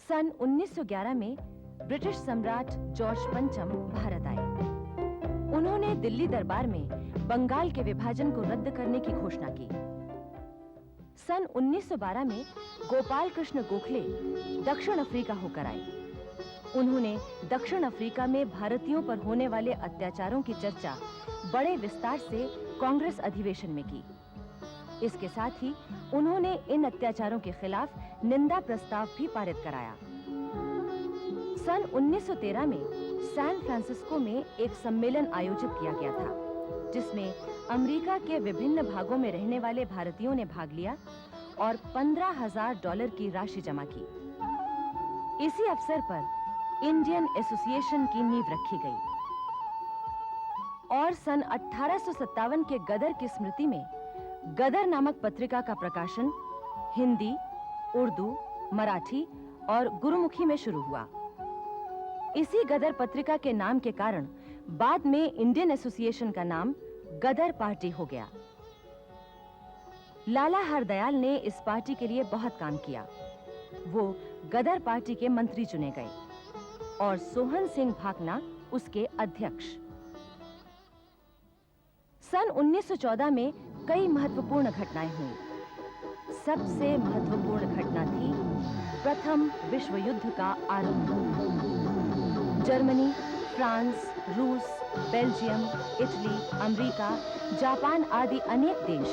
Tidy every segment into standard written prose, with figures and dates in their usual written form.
सन 1911 में ब्रिटिश सम्राट जॉर्ज पंचम भारत आए। उन्होंने दिल्ली दरबार में बंगाल के विभाजन को रद्द करने की घोषणा की। सन 1912 में गोपाल कृष्ण गोखले दक्षिण अफ्रीका होकर आए। उन्होंने दक्षिण अफ्रीका में भारतीयों पर होने वाले अत्याचारों की चर्चा बड़े विस्तार से कांग्रेस अधिवेशन में की। इसके साथ ही उन्होंने इन अत्याचारों के खिलाफ निंदा प्रस्ताव भी पारित कराया। सन 1913 में सैन फ्रांसिस्को में एक सम्मेलन आयोजित किया गया था, जिसमें अमेरिका के विभिन्न भागों में रहने वाले भारतीयों ने भाग लिया और $15,000 की राशि जमा की। इसी अवसर पर इंडियन एसोसिएशन की नींव रखी गई और सन 1857 के गदर की स्मृति में गदर नामक पत्रिका का प्रकाशन हिंदी, उर्दू, मराठी और गुरुमुखी में शुरू हुआ। इसी गदर पत्रिका के नाम के कारण बाद में इंडियन एसोसिएशन का नाम गदर पार्टी हो गया। लाला हरदयाल ने इस पार्टी के लिए बहुत काम किया। वो गदर पार्टी के मंत्री चुने गए और सोहन सिंह भाकना उसके अध्यक्ष। सन 1914 में कई महत्वपूर्ण घटनाएं हुई। सबसे महत्वपूर्ण घटना थी प्रथम विश्व युद्ध का आरंभ। जर्मनी, फ्रांस, रूस, बेल्जियम, इटली, अमेरिका, जापान आदि अनेक देश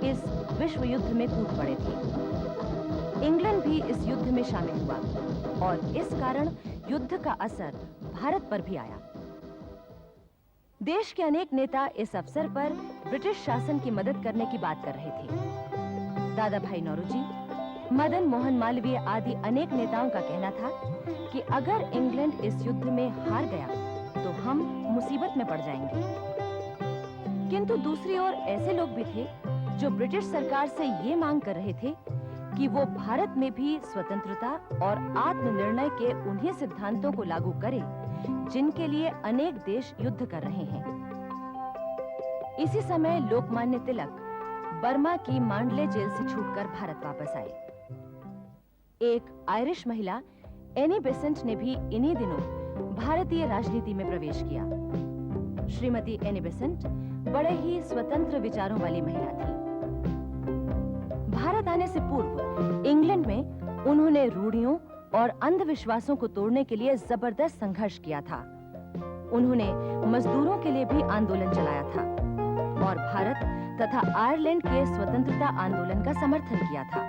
इस विश्व युद्ध में कूद पड़े थे। इंग्लैंड भी इस युद्ध में शामिल हुआ और इस कारण युद्ध का असर भारत पर भी आया। देश के अनेक नेता इस अवसर पर ब्रिटिश शासन की मदद करने की बात कर रहे थे। दादा भाई नौरोजी, मदन मोहन मालवीय आदि अनेक नेताओं का कहना था कि अगर इंग्लैंड इस युद्ध में हार गया तो हम मुसीबत में पड़ जाएंगे। किंतु दूसरी ओर ऐसे लोग भी थे जो ब्रिटिश सरकार से ये मांग कर रहे थे कि वो भारत में भी स्वतंत्रता और आत्मनिर्णय के उन्हीं सिद्धांतों को लागू करे जिनके लिए अनेक देश युद्ध कर रहे हैं। इसी समय लोकमान्य तिलक बर्मा की मांडले जेल से छूटकर भारत वापस आए। एक आयरिश महिला एनी बेसेंट ने भी इन्हीं दिनों भारतीय राजनीति में प्रवेश किया। श्रीमती एनी बेसेंट बड़े ही स्वतंत्र विचारों वाली महिला थी। भारत आने से पूर्व इंग्लैंड में उन्होंने रूढ़ियों और अंधविश्वासों को तोड़ने के लिए जबरदस्त संघर्ष किया था। उन्होंने मजदूरों के लिए भी आंदोलन चलाया था और भारत तथा आयरलैंड के स्वतंत्रता आंदोलन का समर्थन किया था।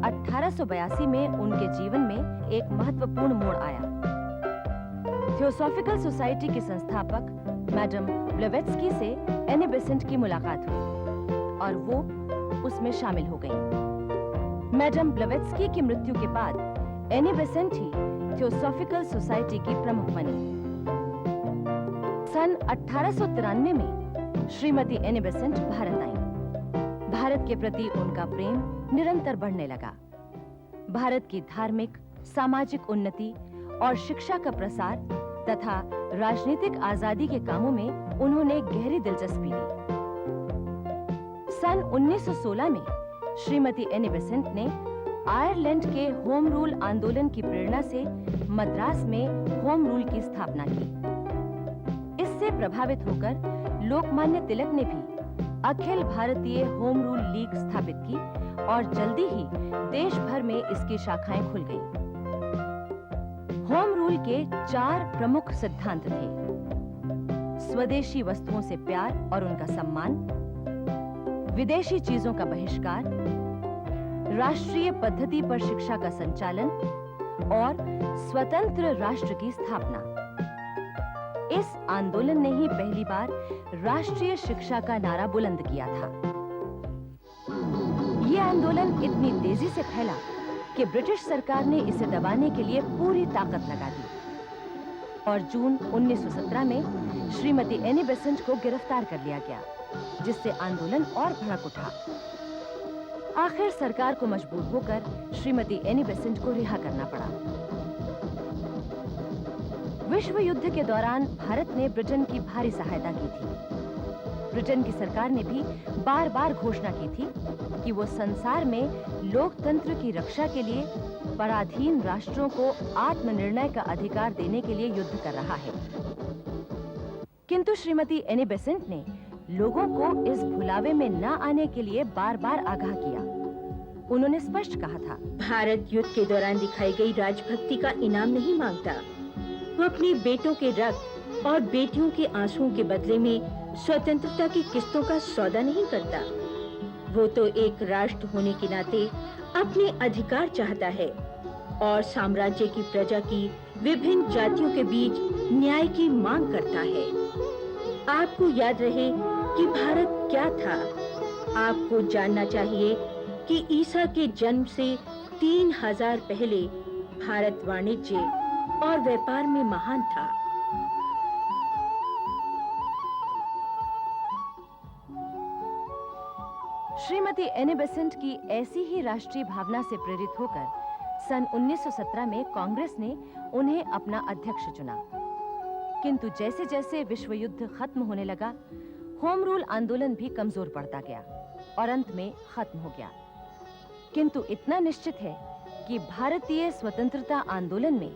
1882 में उनके जीवन में एक महत्वपूर्ण मोड़ आया। थियोसॉफिकल सोसाइटी की संस्थापक मैडम ब्लेवेत्स्की से एनी बेसेंट की मुलाकात हुई और वो उसमें शामिल हो गईं। मैडम ब्लेवेत्स्की की मृत्यु के बाद एनी बेसेंट ही थियोसॉफिकल सोसाइटी की प्रमुख बनी। सन 1893 में श्रीमती एनी बेसेंट भारत आईं। भारत के प्रति उनका प्रेम निरंतर बढ़ने लगा। भारत की धार्मिक, सामाजिक उन्नति और शिक्षा का प्रसार तथा राजनीतिक आजादी के कामों में उन्होंने गहरी दिलचस्पी ली। सन 1916 में श्रीमती एनी बेसेंट ने आयरलैंड के होम रूल आंदोलन की प्रेरणा से मद्रास में होम रूल की स्थापना की। इससे प्रभावित होकर लोकमान्य तिलक ने भी Akhil Bharatiya home rule league स्थापित की और जल्दी ही देश भर में इसकी शाखाएं खुल गईं। होम रूल के 4 प्रमुख सिद्धांत थे: स्वदेशी वस्तुओं से प्यार और उनका सम्मान, विदेशी चीजों का बहिष्कार, राष्ट्रीय पद्धति पर शिक्षा का संचालन और स्वतंत्र राष्ट्र की स्थापना। इस आंदोलन ने ही पहली बार राष्ट्रीय शिक्षा का नारा बुलंद किया था। यह आंदोलन इतनी तेजी से फैला कि ब्रिटिश सरकार ने इसे दबाने के लिए पूरी ताकत लगा दी और जून 1917 में श्रीमती एनी बेसेंट को गिरफ्तार कर लिया गया, जिससे आंदोलन और भड़क उठा। आखिर सरकार को मजबूर होकर श्रीमती एनी बेसेंट को रिहा करना पड़ा। विश्व युद्ध के दौरान भारत ने ब्रिटेन की भारी सहायता की थी। ब्रिटेन की सरकार ने भी बार-बार घोषणा की थी कि वो संसार में लोकतंत्र की रक्षा के लिए पराधीन राष्ट्रों को आत्मनिर्णय का अधिकार देने के लिए युद्ध कर रहा है। किंतु श्रीमती एनी बेसेंट ने लोगों को इस भुलावे में न आने के लिए बार-बार आगाह किया। उन्होंने स्पष्ट कहा था, भारत युद्ध के दौरान दिखाई गई राजभक्ति का इनाम नहीं मांगता। वो अपने बेटों के रक्त और बेटियों के आंसुओं के बदले में स्वतंत्रता की किस्तों का सौदा नहीं करता। वो तो एक राष्ट्र होने के नाते अपने अधिकार चाहता है और साम्राज्य की प्रजा की विभिन्न जातियों के बीच न्याय की मांग करता है। आपको याद रहे कि भारत क्या था। आपको जानना चाहिए कि ईसा के जन्म से 3000 पहले भारत वाणिज्य और व्यापार में महान था। श्रीमती एनी बेसेंट की ऐसी ही राष्ट्रीय भावना से प्रेरित होकर सन 1917 में कांग्रेस ने उन्हें अपना अध्यक्ष चुना। किंतु जैसे-जैसे विश्व युद्ध खत्म होने लगा, होम रूल आंदोलन भी कमजोर पड़ता गया और अंत में खत्म हो गया। किंतु इतना निश्चित है कि भारतीय स्वतंत्रता आंदोलन में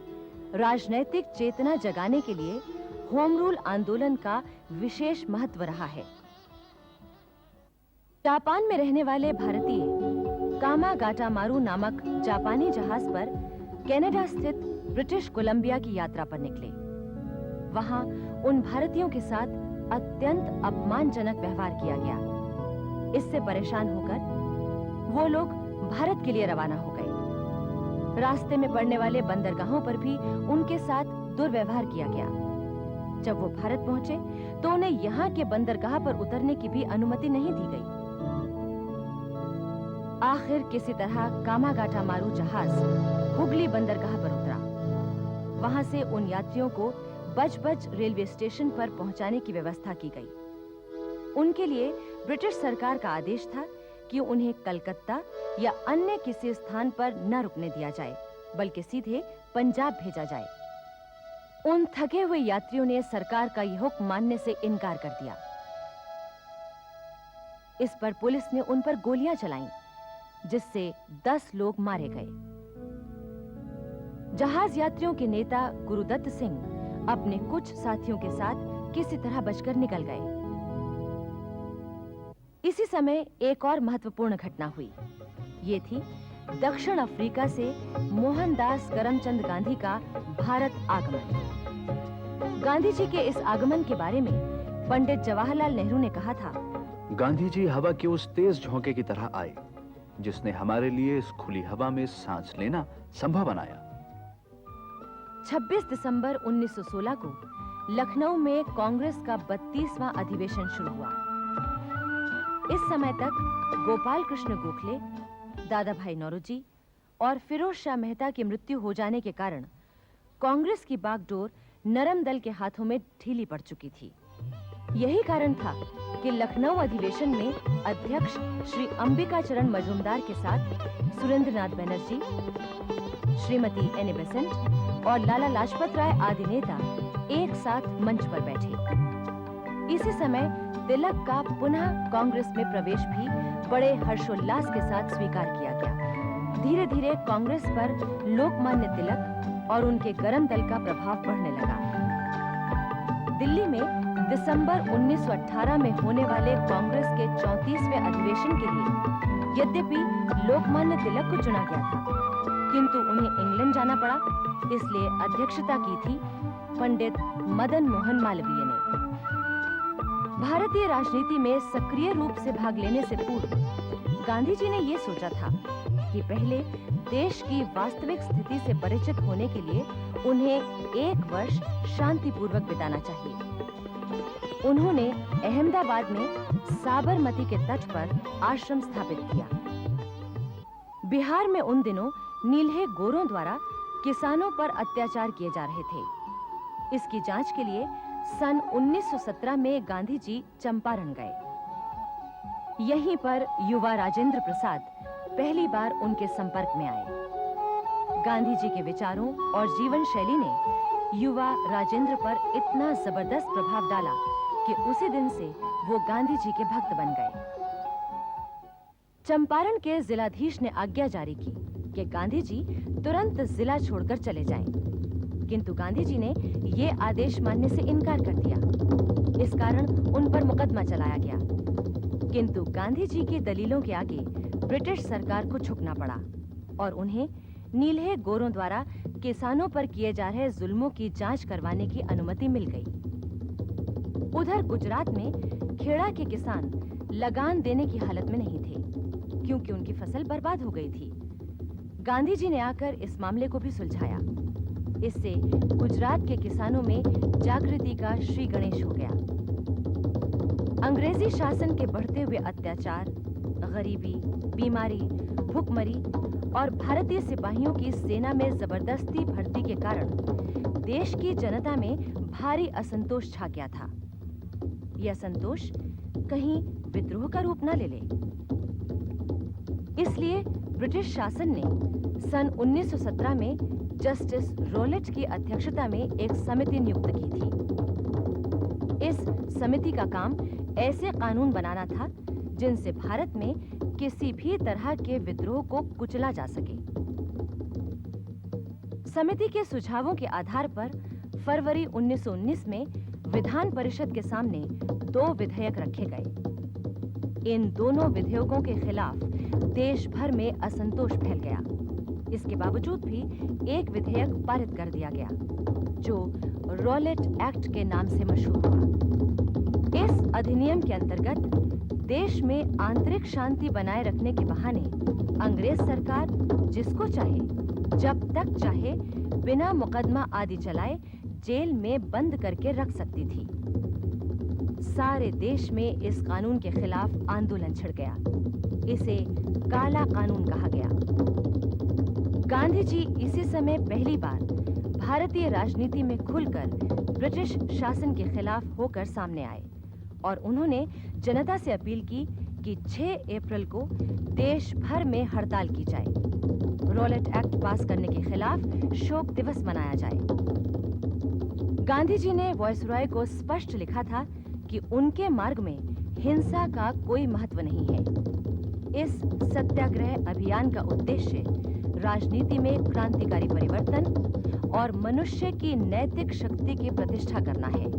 राजनैतिक चेतना जगाने के लिए होम रूल आंदोलन का विशेष महत्व रहा है। जापान में रहने वाले भारतीय कामागाटामारू नामक जापानी जहाज पर कनाडा स्थित ब्रिटिश कोलंबिया की यात्रा पर निकले। वहां उन भारतीयों के साथ अत्यंत अपमानजनक व्यवहार किया गया। इससे परेशान होकर वो लोग भारत के लिए रवाना हो गए। रास्ते में पड़ने वाले बंदरगाहों पर भी उनके साथ दुर्व्यवहार किया गया। जब वो भारत पहुंचे तो उन्हें यहाँ के बंदरगाह पर उतरने की भी अनुमति नहीं दी गई। आखिर किसी तरह कामागाटामारू जहाज हुगली बंदरगाह पर उतरा। वहां से उन यात्रियों को बज-बज रेलवे स्टेशन पर पहुंचाने की व्यवस्था की गई। उनके लिए ब्रिटिश सरकार का आदेश था कि उन्हें कलकत्ता या अन्य किसी स्थान पर न रुकने दिया जाए, बल्कि सीधे पंजाब भेजा जाए। उन थके हुए यात्रियों ने सरकार का यह हुक्म मानने से इनकार कर दिया। इस पर पुलिस ने उन पर गोलियां चलाईं, जिससे 10 लोग मारे गए। जहाज यात्रियों के नेता गुरुदत्त सिंह अपने कुछ साथियों के साथ किसी तरह बचकर निकल गए। इसी समय एक और महत्वपूर्ण घटना हुई। ये थी दक्षिण अफ्रीका से मोहनदास करमचंद गांधी का भारत आगमन। गांधी जी के इस आगमन के बारे में पंडित जवाहरलाल नेहरू ने कहा था, गांधी जी हवा के उस तेज झोंके की तरह आए जिसने हमारे लिए इस खुली हवा में सांस लेना संभव बनाया। 26 दिसंबर 1916 को लखनऊ में कांग्रेस का 32वां अधिवेशन शुरू हुआ। इस समय तक गोपाल कृष्ण गोखले, दादा भाई नौरोजी और फिरोज शाह मेहता की मृत्यु हो जाने के कारण कांग्रेस की बागडोर नरम दल के हाथों में ढीली पड़ चुकी थी। यही कारण था कि लखनऊ अधिवेशन में अध्यक्ष श्री अंबिका चरण मजूमदार के साथ सुरेंद्रनाथ बनर्जी, श्रीमती एनी बेसेंट और लाला लाजपत राय आदि नेता एक साथ मंच पर बैठे। इसी समय तिलक का पुनः कांग्रेस में प्रवेश भी बड़े हर्षोल्लास के साथ स्वीकार किया गया। धीरे-धीरे कांग्रेस पर लोकमान्य तिलक और उनके गरम दल का प्रभाव बढ़ने लगा। दिल्ली में दिसंबर 1918 में होने वाले कांग्रेस के 34वें अधिवेशन के लिए यद्यपि लोकमान्य तिलक को चुना गया था, किंतु उन्हें इंग्लैंड जाना पड़ा, इसलिए अध्यक्षता की थी पंडित मदन मोहन मालवीय ने। भारतीय राजनीति में सक्रिय रूप से भाग लेने से पूर्व गांधी जी ने यह सोचा था कि पहले देश की वास्तविक स्थिति से परिचित होने के लिए उन्हें 1 वर्ष शांतिपूर्वक बिताना चाहिए। उन्होंने अहमदाबाद में साबरमती के तट पर आश्रम स्थापित किया। बिहार में उन दिनों नीलहे गोरों द्वारा किसानों पर अत्याचार किए जा रहे थे। इसकी जांच के लिए सन 1917 में गांधी जी चंपारण गए। यहीं पर युवा राजेंद्र प्रसाद पहली बार उनके संपर्क में आए। गांधी जी के विचारों और जीवन शैली ने युवा राजेंद्र पर इतना जबरदस्त प्रभाव डाला कि उसी दिन से वो गांधी जी के भक्त बन गए। चंपारण के जिलाधीश ने आज्ञा जारी की कि गांधी जी तुरंत जिला छोड़कर चले जाएं। किंतु गांधी जी ने ये आदेश मानने से इनकार कर दिया। इस कारण उन पर मुकदमा चलाया गया। किंतु गांधी जी की दलीलों के आगे ब्रिटिश सरकार को झुकना पड़ा और उन्हें नीलहे गोरों द्वारा किसानों पर किए जा रहे जुल्मों की जांच करवाने की अनुमति मिल गई। उधर गुजरात में खेड़ा के किसान लगान देने की हालत में नहीं थे, क्योंकि उनकी फसल बर्बाद हो गई थी। गांधी जी ने आकर इस मामले को भी सुलझाया। इससे गुजरात के किसानों में जागृति का श्री गणेश हो गया। अंग्रेजी शासन के बढ़ते हुए अत्याचार, गरीबी, बीमारी, भुखमरी और भारतीय सिपाहियों की सेना में जबरदस्ती भर्ती के कारण देश की जनता में भारी असंतोष छा गया था। यह असंतोष कहीं विद्रोह का रूप न ले ले। इसलिए ब्रिटिश शासन ने सन 1917 में जस्टिस रोलेट की अध्यक्षता में एक समिति नियुक्त की थी। इस समिति का काम ऐसे कानून बनाना था जिनसे भारत में किसी भी तरह के विद्रोह को कुचला जा सके। समिति के सुझावों के आधार पर फरवरी 1919 में विधान परिषद के सामने 2 विधेयक रखे गए। इन दोनों विधेयकों के खिलाफ देश भर में असंतोष फैल गया। इसके बावजूद भी एक विधेयक पारित कर दिया गया, जो रोलेट एक्ट के नाम से मशहूर हुआ। इस अधिनियम के अंतर्गत देश में आंतरिक शांति बनाए रखने के बहाने अंग्रेज सरकार जिसको चाहे, जब तक चाहे, बिना मुकदमा आदि चलाए जेल में बंद करके रख सकती थी। सारे देश में इस कानून के खिलाफ आंदोलन छिड़ गया। इसे काला कानून कहा गया। गांधी जी इसी समय पहली बार भारतीय राजनीति में खुलकर ब्रिटिश शासन के खिलाफ होकर सामने आए और उन्होंने जनता से अपील की कि 6 अप्रैल को देश भर में हड़ताल की जाए, रोलेट एक्ट पास करने के खिलाफ शोक दिवस मनाया जाए। गांधी जी ने वायसरॉय को स्पष्ट लिखा था कि उनके मार्ग में हिंसा का कोई महत्व नहीं है। इस सत्याग्रह अभियान का उद्देश्य राजनीति में क्रांतिकारी परिवर्तन और मनुष्य की नैतिक शक्ति की प्रतिष्ठा करना है।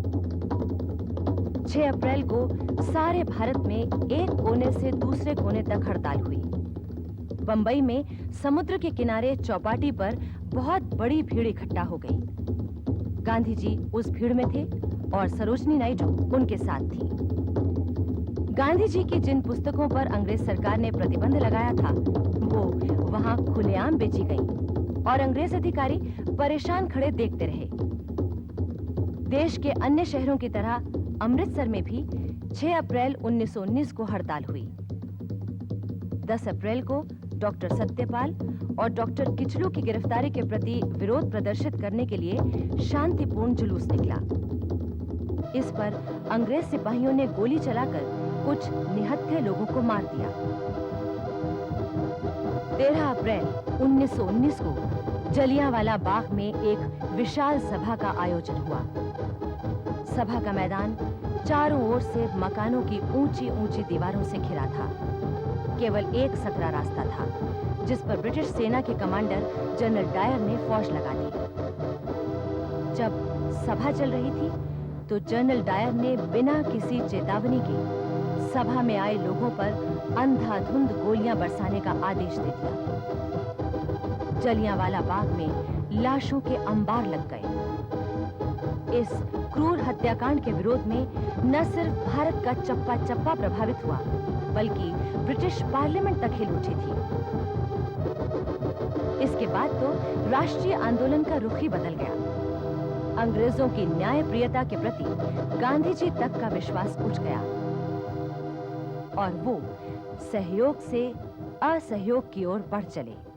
6 अप्रैल को सारे भारत में एक कोने से दूसरे कोने तक हड़ताल हुई। बंबई में समुद्र के किनारे चौपाटी पर बहुत बड़ी भीड़ इकट्ठा हो गई। गांधी जी उस भीड़ में थे और सरोजनी नायडू उनके साथ थी। गांधी जी की जिन पुस्तकों पर अंग्रेज सरकार ने प्रतिबंध लगाया था, वो वहां खुलेआम बेची गईं और अंग्रेज अधिकारी परेशान खड़े देखते रहे। देश के अन्य शहरों की तरह अमृतसर में भी 6 अप्रैल 1919 को हड़ताल हुई। 10 अप्रैल को डॉक्टर सत्यपाल और डॉक्टर किचलू की गिरफ्तारी के प्रति विरोध प्रदर्शित करने के लिए शांतिपूर्ण जुलूस निकला। इस पर अंग्रेज सिपाहियों ने गोली चलाकर कुछ निहत्थे लोगों को मार दिया। 13 अप्रैल 1919 को जलियांवाला बाग में एक विशाल सभा का आयोजन हुआ। सभा का मैदान चारों ओर से मकानों की ऊंची-ऊंची दीवारों से घिरा था। केवल एक सकरा रास्ता था, जिस पर ब्रिटिश सेना के कमांडर जनरल डायर ने फौज लगा दी। जब सभा चल रही थी, तो जनरल डायर ने बिना किसी चेतावनी के सभा में आए लोगों पर अंधाधुंध गोलियां बरसाने का आदेश दे दिया। जलियांवाला बाग में लाशों के अंबार लग गए। इस क्रूर हत्याकांड के विरोध में न सिर्फ भारत का चप्पा चप्पा प्रभावित हुआ, बल्कि ब्रिटिश पार्लियामेंट तक हिल उठी थी। इसके बाद तो राष्ट्रीय आंदोलन का रुख ही बदल गया। अंग्रेजों की न्यायप्रियता के प्रति गांधी जी तक का विश्वास उठ गया और वो सहयोग से असहयोग की ओर बढ़ चले।